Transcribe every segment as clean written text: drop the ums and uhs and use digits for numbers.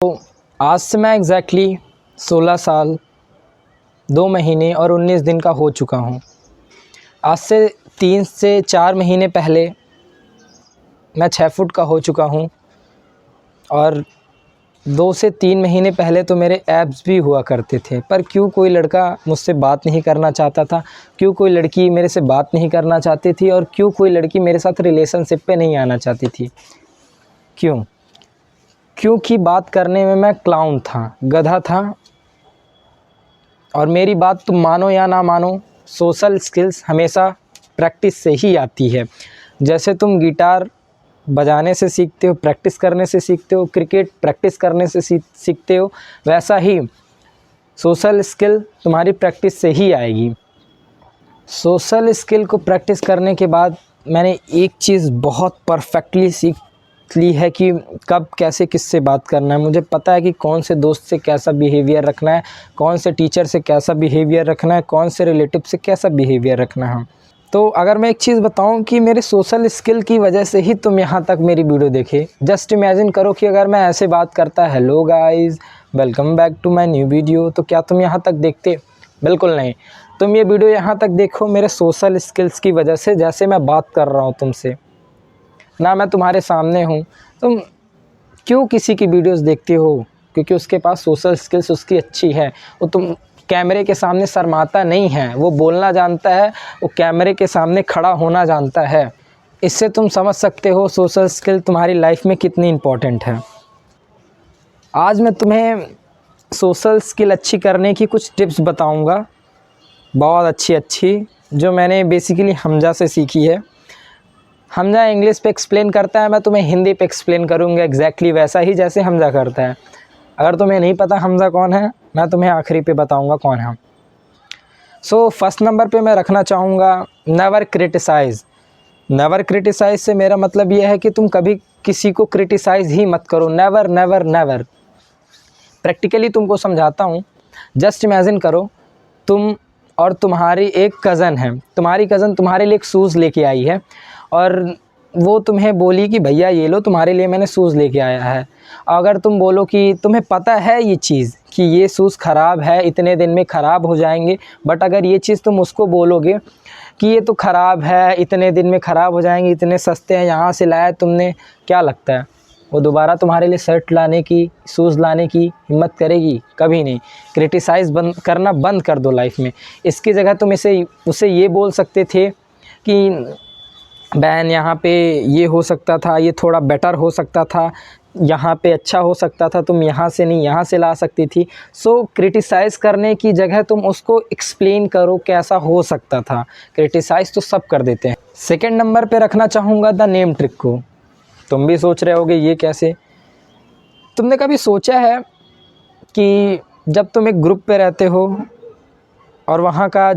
आज से मैं एग्जैक्टली 16 साल 2 महीने और 19 दिन का हो चुका हूँ। आज से 3 से 4 महीने पहले मैं 6 फुट का हो चुका हूँ और 2 से 3 महीने पहले तो मेरे एब्स भी हुआ करते थे। पर क्यों कोई लड़का मुझसे बात नहीं करना चाहता था, क्यों कोई लड़की मेरे से बात नहीं करना चाहती थी और क्यों कोई लड़की मेरे साथ रिलेशनशिप पे नहीं आना चाहती थी? क्यों? क्योंकि बात करने में मैं क्लाउन था, गधा था। और मेरी बात तुम मानो या ना मानो, सोशल स्किल्स हमेशा प्रैक्टिस से ही आती है। जैसे तुम गिटार बजाने से सीखते हो, प्रैक्टिस करने से सीखते हो, क्रिकेट प्रैक्टिस करने से सीखते हो, वैसा ही सोशल स्किल तुम्हारी प्रैक्टिस से ही आएगी। सोशल स्किल को प्रैक्टिस करने के बाद मैंने एक चीज़ बहुत परफेक्टली सीख ली है कि कब कैसे किससे बात करना है। मुझे पता है कि कौन से दोस्त से कैसा बिहेवियर रखना है, कौन से टीचर से कैसा बिहेवियर रखना है, कौन से रिलेटिव से कैसा बिहेवियर रखना है। तो अगर मैं एक चीज़ बताऊं कि मेरे सोशल स्किल की वजह से ही तुम यहाँ तक मेरी वीडियो देखे। जस्ट इमेजिन करो कि अगर मैं ऐसे बात करता, hello guys, welcome back to my new video, तो क्या तुम यहाँ तक देखते? बिल्कुल नहीं। तुम ये वीडियो यहाँ तक देखो मेरे सोशल स्किल्स की वजह से, जैसे मैं बात कर रहा हूँ तुमसे, ना मैं तुम्हारे सामने हूँ। तुम क्यों किसी की वीडियोस देखते हो? क्योंकि उसके पास सोशल स्किल्स उसकी अच्छी है। वो तुम कैमरे के सामने शर्माता नहीं है, वो बोलना जानता है, वो कैमरे के सामने खड़ा होना जानता है। इससे तुम समझ सकते हो सोशल स्किल तुम्हारी लाइफ में कितनी इम्पोर्टेंट है। आज मैं तुम्हें सोशल स्किल अच्छी करने की कुछ टिप्स बताऊंगा, बहुत अच्छी जो मैंने बेसिकली हमजा से सीखी है। हमजा इंग्लिश पे एक्सप्लेन करता है, मैं तुम्हें हिंदी पे एक्सप्लेन करूँगा एग्जैक्टली वैसा ही जैसे हमजा करता है। अगर तुम्हें नहीं पता हमजा कौन है, मैं तुम्हें आखिरी पे बताऊँगा कौन है। सो फर्स्ट नंबर पे मैं रखना चाहूँगा नेवर क्रिटिसाइज़। नेवर क्रिटिसाइज़ से मेरा मतलब ये है कि तुम कभी किसी को क्रिटिसाइज़ ही मत करो। Never never never. प्रैक्टिकली तुमको समझाता हूँ। जस्ट इमेजिन करो तुम और तुम्हारी एक कज़न है। तुम्हारी कज़न तुम्हारे लिए एक शूज़ लेके आई है और वो तुम्हें बोली कि भैया ये लो, तुम्हारे लिए मैंने शूज़ लेके आया है। अगर तुम बोलो कि तुम्हें पता है ये चीज़ कि ये शूज़ ख़राब है, इतने दिन में ख़राब हो जाएंगे, बट अगर ये चीज़ तुम उसको बोलोगे कि ये तो ख़राब है, इतने दिन में ख़राब हो जाएंगे, इतने सस्ते हैं, यहाँ से लाया तुमने, क्या लगता है वो दोबारा तुम्हारे लिए शर्ट लाने की, शूज़ लाने की हिम्मत करेगी? कभी नहीं। क्रिटिसाइज़ करना बंद कर दो लाइफ में। इसकी जगह तुम उसे ये बोल सकते थे कि बहन यहाँ पे ये हो सकता था, ये थोड़ा बेटर हो सकता था, यहाँ पे अच्छा हो सकता था, तुम यहाँ से नहीं यहाँ से ला सकती थी। सो क्रिटिसाइज़ करने की जगह तुम उसको एक्सप्लेन करो कैसा हो सकता था। क्रिटिसाइज़ तो सब कर देते हैं। सेकंड नंबर पे रखना चाहूँगा द नेम ट्रिक को। तुम भी सोच रहे होगे ये कैसे? तुमने कभी सोचा है कि जब तुम एक ग्रुप पे रहते हो और वहाँ का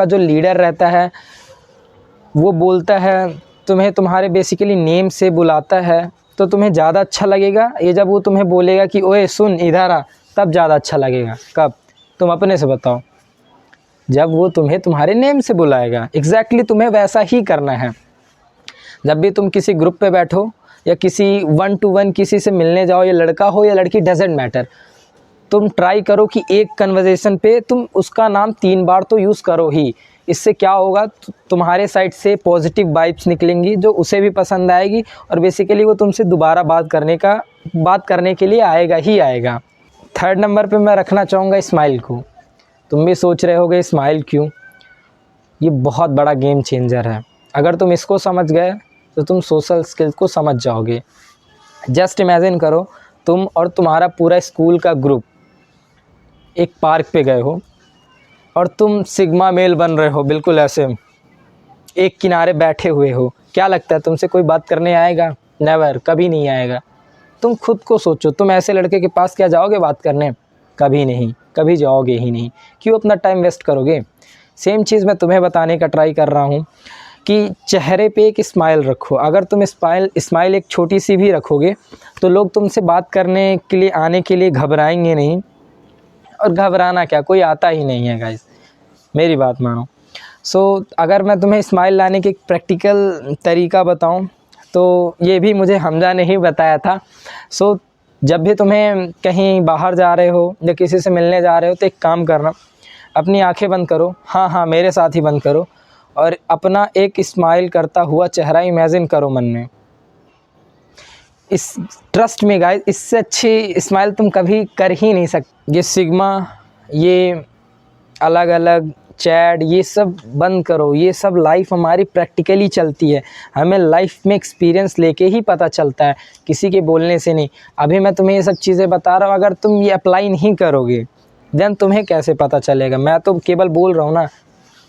जो लीडर रहता है वो बोलता है, तुम्हें तुम्हारे बेसिकली नेम से बुलाता है, तो तुम्हें ज़्यादा अच्छा लगेगा ये जब वो तुम्हें बोलेगा कि ओए सुन इधर आ, तब ज़्यादा अच्छा लगेगा? कब? तुम अपने से बताओ। जब वो तुम्हें तुम्हारे नेम से बुलाएगा। एग्जैक्टली तुम्हें वैसा ही करना है। जब भी तुम किसी ग्रुप पे बैठो या किसी 1 to 1 किसी से मिलने जाओ, या लड़का हो या लड़की, डजेंट मैटर, तुम ट्राई करो कि एक कन्वर्सेशन पे तुम उसका नाम 3 बार तो यूज़ करो ही। इससे क्या होगा, तुम्हारे साइड से पॉजिटिव वाइब्स निकलेंगी जो उसे भी पसंद आएगी और बेसिकली वो तुमसे दोबारा बात करने के लिए आएगा ही आएगा। थर्ड नंबर पे मैं रखना चाहूँगा स्माइल को। तुम भी सोच रहे होगे स्माइल क्यों? ये बहुत बड़ा गेम चेंजर है। अगर तुम इसको समझ गए तो तुम सोशल स्किल्स को समझ जाओगे। जस्ट इमेजिन करो तुम और तुम्हारा पूरा स्कूल का ग्रुप एक पार्क पे गए हो और तुम सिग्मा मेल बन रहे हो, बिल्कुल ऐसे एक किनारे बैठे हुए हो। क्या लगता है तुमसे कोई बात करने आएगा? नेवर, कभी नहीं आएगा। तुम खुद को सोचो, तुम ऐसे लड़के के पास क्या जाओगे बात करने? कभी नहीं, कभी जाओगे ही नहीं। क्यों अपना टाइम वेस्ट करोगे? सेम चीज़ मैं तुम्हें बताने का ट्राई कर रहा हूँ कि चेहरे पे एक स्माइल रखो। अगर तुम स्माइल एक छोटी सी भी रखोगे तो लोग तुमसे बात करने के लिए आने के लिए घबराएंगे नहीं। और घबराना क्या, कोई आता ही नहीं है गाइस, मेरी बात मानो। सो अगर मैं तुम्हें स्माइल लाने के एक प्रैक्टिकल तरीका बताऊं तो ये भी मुझे हमजा ने ही बताया था। सो जब भी तुम्हें कहीं बाहर जा रहे हो या किसी से मिलने जा रहे हो तो एक काम करना, अपनी आंखें बंद करो, हाँ हाँ मेरे साथ ही बंद करो, और अपना एक स्माइल करता हुआ चेहरा इमेजिन करो मन में। इस ट्रस्ट में गाइस, इससे अच्छी स्माइल तुम कभी कर ही नहीं सकते। ये सिग्मा, ये अलग अलग चैट, ये सब बंद करो। ये सब लाइफ हमारी प्रैक्टिकली चलती है, हमें लाइफ में एक्सपीरियंस लेके ही पता चलता है, किसी के बोलने से नहीं। अभी मैं तुम्हें ये सब चीज़ें बता रहा हूँ, अगर तुम ये अप्लाई नहीं करोगे देन तुम्हें कैसे पता चलेगा। मैं तो केवल बोल रहा हूँ ना।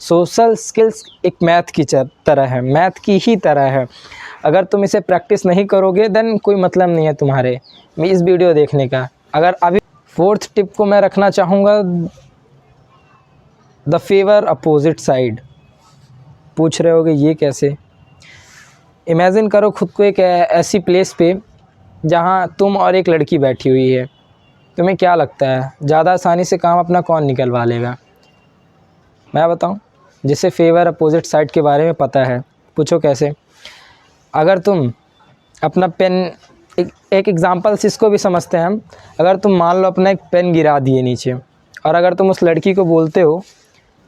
सोशल स्किल्स एक मैथ की तरह है, मैथ की ही तरह है। अगर तुम इसे प्रैक्टिस नहीं करोगे देन कोई मतलब नहीं है तुम्हारे इस वीडियो देखने का। अगर अभी फोर्थ टिप को मैं रखना चाहूँगा, द फेवर अपोजिट साइड। पूछ रहे होगे ये कैसे? इमेजिन करो खुद को एक ऐसी प्लेस पे जहाँ तुम और एक लड़की बैठी हुई है। तुम्हें क्या लगता है ज़्यादा आसानी से काम अपना कौन निकलवा लेगा? मैं बताऊं? जिसे फेवर अपोजिट साइड के बारे में पता है। पूछो कैसे? अगर तुम अपना पेन, एक एग्जांपल से इसको भी समझते हैं हम। अगर तुम मान लो अपना एक पेन गिरा दिए नीचे, और अगर तुम उस लड़की को बोलते हो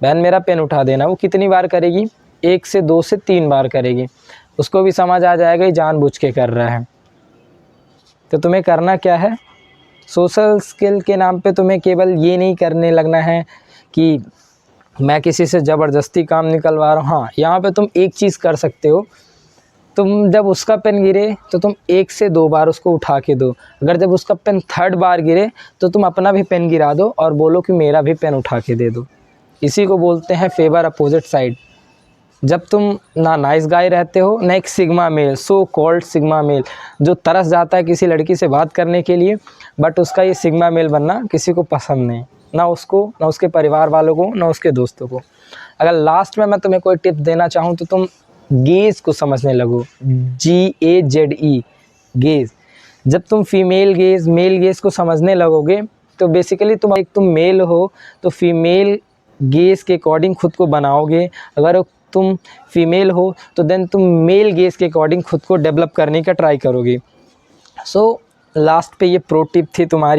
बहन मेरा पेन उठा देना, वो कितनी बार करेगी? 1 से 2 से 3 बार करेगी। उसको भी समझ आ जाएगा ये जानबूझ के कर रहा है। तो तुम्हें करना क्या है? सोशल स्किल के नाम पे तुम्हें केवल ये नहीं करने लगना है कि मैं किसी से ज़बरदस्ती काम निकलवा रहा हूँ। हाँ, यहाँ पे तुम एक चीज़ कर सकते हो, तुम जब उसका पेन गिरे तो तुम 1 से 2 बार उसको उठा के दो। अगर जब उसका पेन 3rd बार गिरे तो तुम अपना भी पेन गिरा दो और बोलो कि मेरा भी पेन उठा के दे दो। इसी को बोलते हैं फेवर अपोजिट साइड। जब तुम ना नाइस गाय रहते हो, ना एक sigma male, so called sigma male, जो तरस जाता है किसी लड़की से बात करने के लिए, बट उसका ये सिग्मा मेल बनना किसी को पसंद नहीं, ना उसको, ना उसके परिवार वालों को, ना उसके दोस्तों को। अगर लास्ट में मैं तुम्हें कोई टिप देना चाहूँ तो तुम गेज़ को समझने लगो। GAZE, gaze. जब तुम फीमेल गेज़, मेल गेज़ को समझने लगोगे तो बेसिकली तुम मेल हो तो फीमेल गेज़ के अकॉर्डिंग खुद को बनाओगे। अगर तुम फीमेल हो तो देन तुम मेल गेज़ के अकॉर्डिंग खुद को डेवलप करने का ट्राई करोगे। सो लास्ट पे ये प्रो टिप थी तुम्हारी।